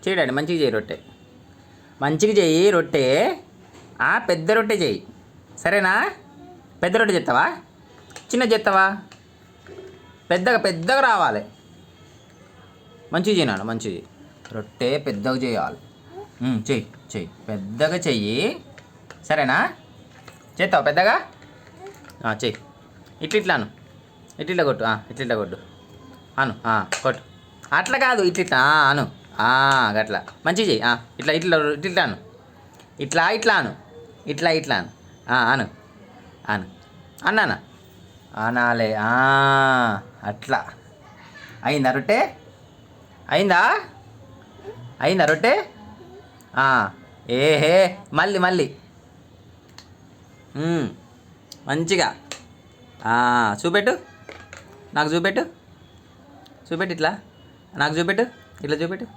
చేయి డాడీ, మంచిగా చేయి రొట్టె, మంచిగా చెయ్యి రొట్టె. పెద్ద రొట్టె చెయ్యి, సరేనా? పెద్ద రొట్టె చేస్తావా, చిన్న చేస్తావా? పెద్దగా పెద్దగా రావాలి. మంచిగా చేయనాడు, మంచిది. రొట్టె పెద్దగా చేయాలి. చెయ్యి చెయ్యి, పెద్దగా చెయ్యి, సరేనా? చేస్తావా పెద్దగా? చెయ్యి. ఇట్లిట్లాను, ఇట్లా కొట్టు, ఇట్లా కొట్టు, అను కొట్టు. అట్లా కాదు, ఇట్లా అను, గట్లా మంచిగా చెయ్యి. ఇట్లా ఇట్లా ఇట్లా అను, ఇట్లా ఇట్లా అను, ఇట్లా అను, అను అను, అన్నానా? అనాలే. అట్లా అయిందా రొట్టె? అయిందా? అయిందా రొట్టె? ఏహే, మళ్ళీ మళ్ళీ మంచిగా చూపెట్టు, నాకు చూపెట్టు, చూపెట్టు, ఇట్లా నాకు చూపెట్టు, ఇట్లా చూపెట్టు.